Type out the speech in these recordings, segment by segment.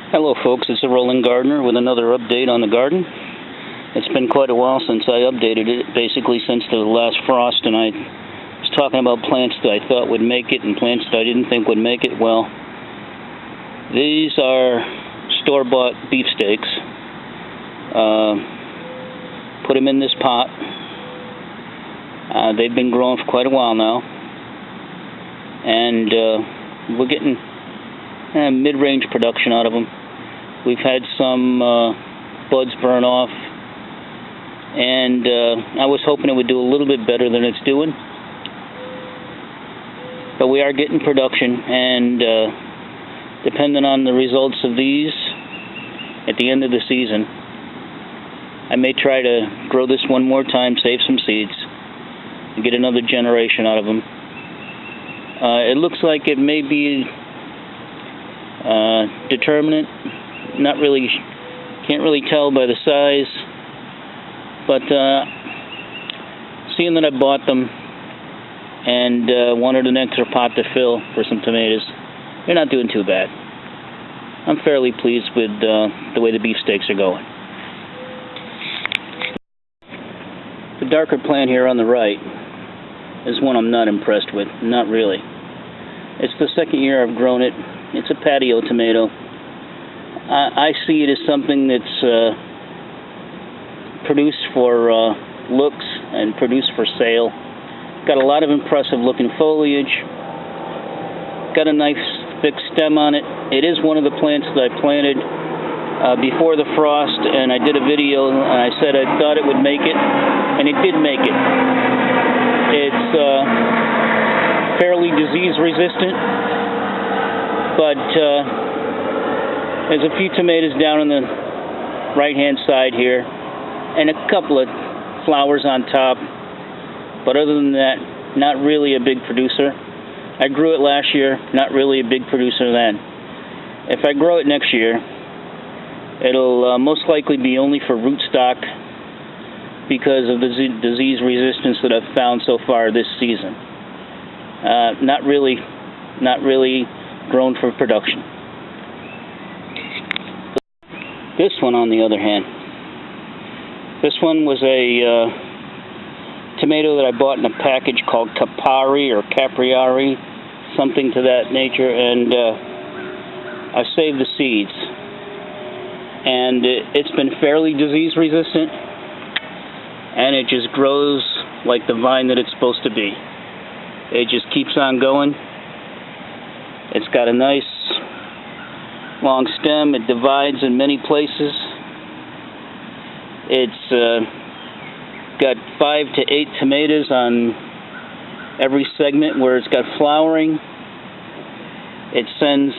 Hello folks, it's a Rolling Gardener with another update on the garden. It's been quite a while since I updated it, basically since the last frost, and I was talking about plants that I thought would make it and plants that I didn't think would make it. Well, these are store-bought beefsteaks. Put them in this pot. They've been growing for quite a while now, and we're getting mid-range production out of them. We've had some buds burn off, and I was hoping it would do a little bit better than it's doing. But we are getting production, and depending on the results of these at the end of the season, I may try to grow this one more time, save some seeds, and get another generation out of them. It looks like it may be determinate. Not really, can't really tell by the size, but seeing that I bought them and wanted an extra pot to fill for some tomatoes, they're not doing too bad. I'm fairly pleased with the way the beefsteaks are going. The darker plant here on the right is one I'm not impressed with, not really. It's the second year I've grown it. It's a patio tomato. I see it as something that's produced for looks and produced for sale. Got a lot of impressive looking foliage. Got a nice thick stem on it. It is one of the plants that I planted before the frost, and I did a video and I said I thought it would make it, and it did make it. It's fairly disease resistant, but there's a few tomatoes down on the right-hand side here, and a couple of flowers on top. But other than that, not really a big producer. I grew it last year, not really a big producer then. If I grow it next year, it'll most likely be only for rootstock because of the disease resistance that I've found so far this season. Not really grown for production. This one, on the other hand, this one was a tomato that I bought in a package called Capari or Capriari, something to that nature, and I saved the seeds. And it's been fairly disease resistant, and it just grows like the vine that it's supposed to be. It just keeps on going. It's got a nice long stem. It divides in many places. It's got 5 to 8 tomatoes on every segment where it's got flowering. It sends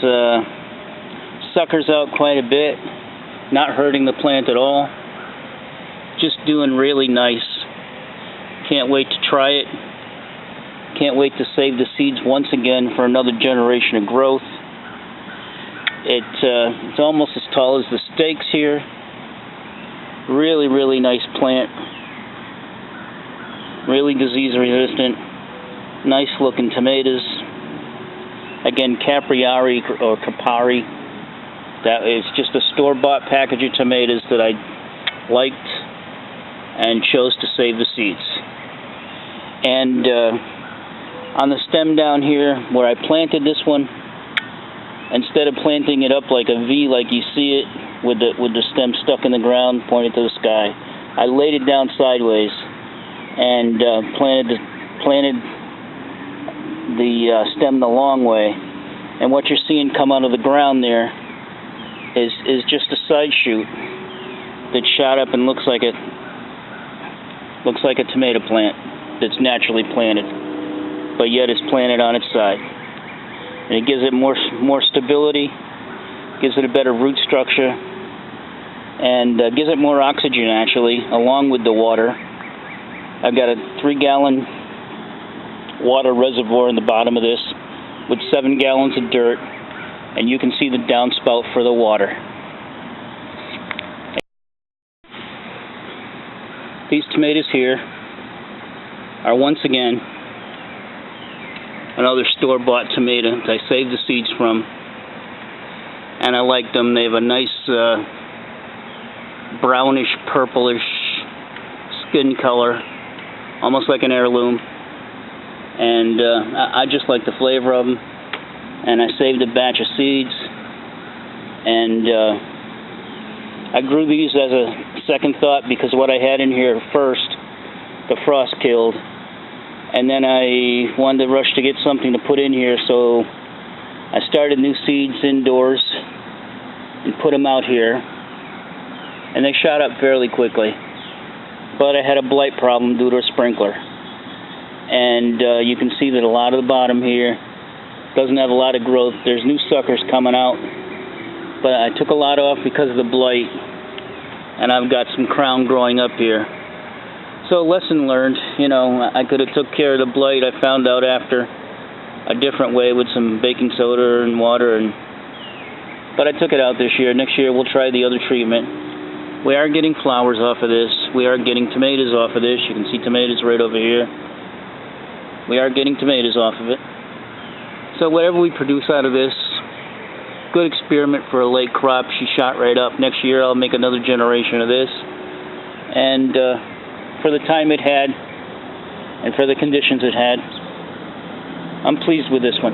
suckers out quite a bit, not hurting the plant at all. Just doing really nice. Can't wait to try it. Can't wait to save the seeds once again for another generation of growth. It's almost as tall as the stakes here. Really, really nice plant. Really disease resistant. Nice looking tomatoes. Again, Capriari or Capari. That is just a store-bought package of tomatoes that I liked and chose to save the seeds. And on the stem down here where I planted this one, instead of planting it up like a V like you see it with the stem stuck in the ground pointed to the sky, I laid it down sideways and planted the stem the long way. And what you're seeing come out of the ground there is just a side shoot that shot up and looks like a tomato plant that's naturally planted, but yet it's planted on its side. And it gives it more stability, gives it a better root structure, and gives it more oxygen, actually, along with the water. I've got a 3-gallon water reservoir in the bottom of this with 7 gallons of dirt, and you can see the downspout for the water. These tomatoes here are once again another store-bought tomato that I saved the seeds from. and I like them. They have a nice brownish, purplish skin color, almost like an heirloom. And I just like the flavor of them. And I saved a batch of seeds, and I grew these as a second thought because what I had in here first, the frost killed, and then I wanted to rush to get something to put in here, so I started new seeds indoors and put them out here, and they shot up fairly quickly. But I had a blight problem due to a sprinkler, and you can see that a lot of the bottom here doesn't have a lot of growth. There's new suckers coming out, but I took a lot off because of the blight, and I've got some crown growing up here. So lesson learned. You know, I could have took care of the blight. I found out after a different way with some baking soda and water, but I took it out this year. Next year we'll try the other treatment. We are getting flowers off of this. We are getting tomatoes off of this. You can see tomatoes right over here. We are getting tomatoes off of it. So whatever we produce out of this, good experiment for a late crop. She shot right up. Next year I'll make another generation of this. And for the time it had, and for the conditions it had, I'm pleased with this one.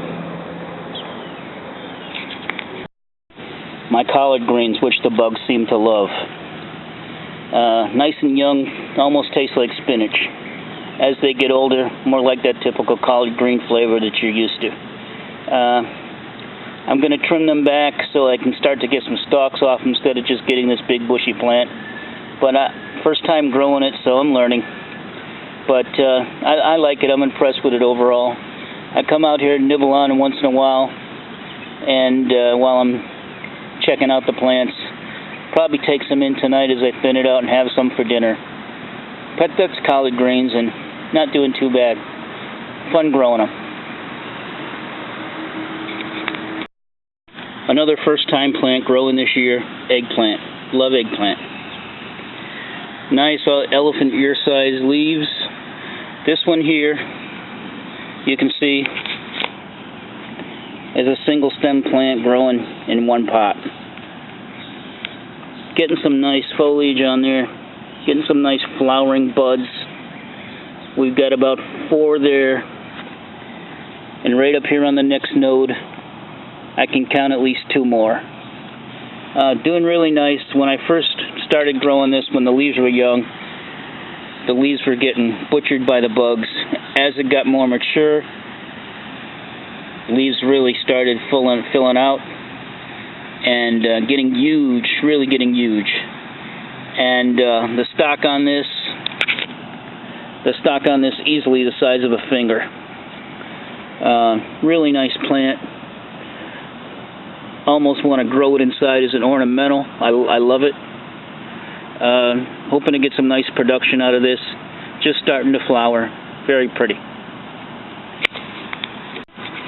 My collard greens, which the bugs seem to love. Nice and young, almost tastes like spinach. As they get older, more like that typical collard green flavor that you're used to. I'm going to trim them back so I can start to get some stalks off instead of just getting this big bushy plant. But first time growing it, so I'm learning. But I like it. I'm impressed with it overall. I come out here and nibble on them once in a while, and while I'm checking out the plants, probably take some in tonight as I thin it out and have some for dinner. But that's collard greens and not doing too bad. Fun growing them. Another first-time plant growing this year, eggplant. Love eggplant. Nice elephant ear-sized leaves. This one here, you can see, is a single stem plant growing in one pot. Getting some nice foliage on there. Getting some nice flowering buds. We've got about 4 there. And right up here on the next node, I can count at least 2 more. Doing really nice. When I first started growing this, when the leaves were young, the leaves were getting butchered by the bugs. As it got more mature, leaves really started filling out and getting huge, really getting huge. And the stalk on this easily the size of a finger. Really nice plant. Almost want to grow it inside as an ornamental. I love it. Hoping to get some nice production out of this. Just starting to flower. Very pretty.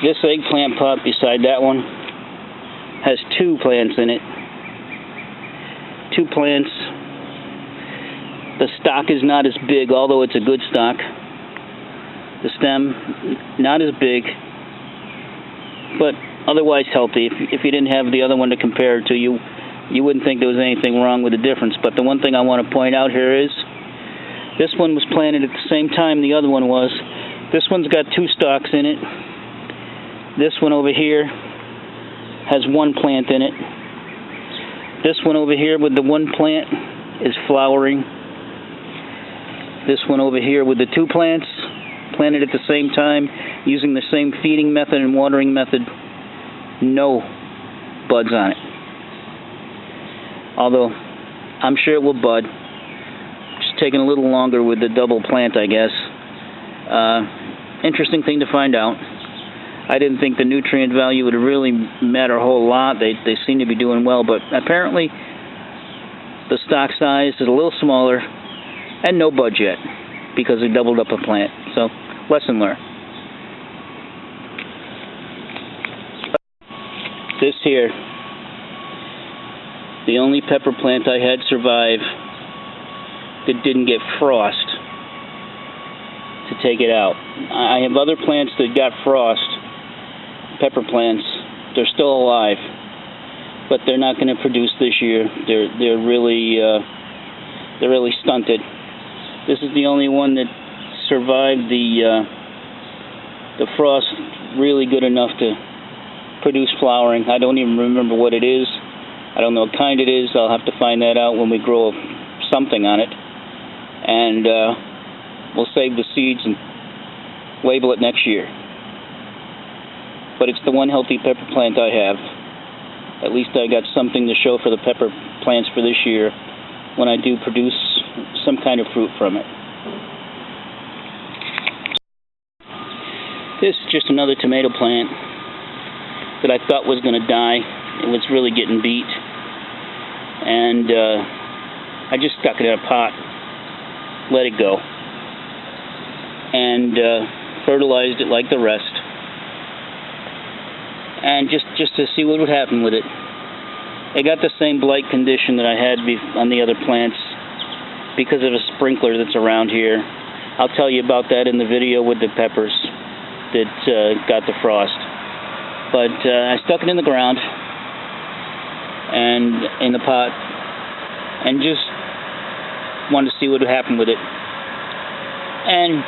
This eggplant pot beside that one has 2 plants in it. 2 plants. The stalk is not as big, although it's a good stalk. The stem, not as big, but otherwise healthy. If you didn't have the other one to compare it to, you wouldn't think there was anything wrong with the difference. But the one thing I want to point out here is this one was planted at the same time the other one was. This one's got 2 stalks in it. This one over here has 1 plant in it. This one over here with the 1 plant is flowering. This one over here with the 2 plants, planted at the same time, using the same feeding method and watering method, no buds on it. Although, I'm sure it will bud. Just taking a little longer with the double plant, I guess. Interesting thing to find out. I didn't think the nutrient value would really matter a whole lot. They seem to be doing well, but apparently the stalk size is a little smaller and no buds yet because they doubled up a plant. So, lesson learned. This here, the only pepper plant I had survive that didn't get frost to take it out. I have other plants that got frost, pepper plants. They're still alive. but they're not going to produce this year. They're really stunted. This is the only one that survived the frost really good enough to produce flowering. I don't even remember what it is. I don't know what kind it is. I'll have to find that out when we grow something on it. And we'll save the seeds and label it next year. But it's the one healthy pepper plant I have. At least I got something to show for the pepper plants for this year when I do produce some kind of fruit from it. This is just another tomato plant that I thought was going to die. It was really getting beat. And I just stuck it in a pot, let it go, and fertilized it like the rest. And just to see what would happen with it. It got the same blight condition that I had on the other plants because of a sprinkler that's around here. I'll tell you about that in the video with the peppers that got the frost. But I stuck it in the ground and in the pot and just wanted to see what would happen with it. And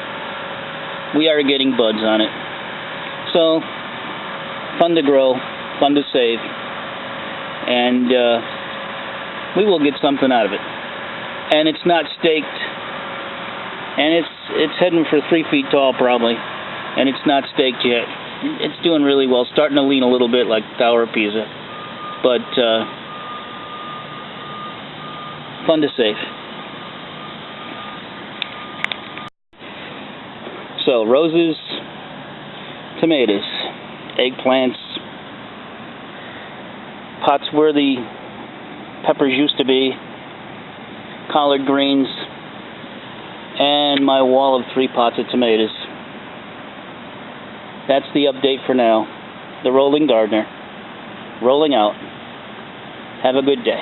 we are getting buds on it. So, fun to grow, fun to save, and we will get something out of it. And it's not staked, and it's heading for 3 feet tall probably, and it's not staked yet. It's doing really well, starting to lean a little bit like Tower of Pisa, but fun to save. So, roses, tomatoes, eggplants, pots where the peppers used to be, collard greens, and my wall of 3 pots of tomatoes. That's the update for now. The Rolling Gardener. Rolling out. Have a good day.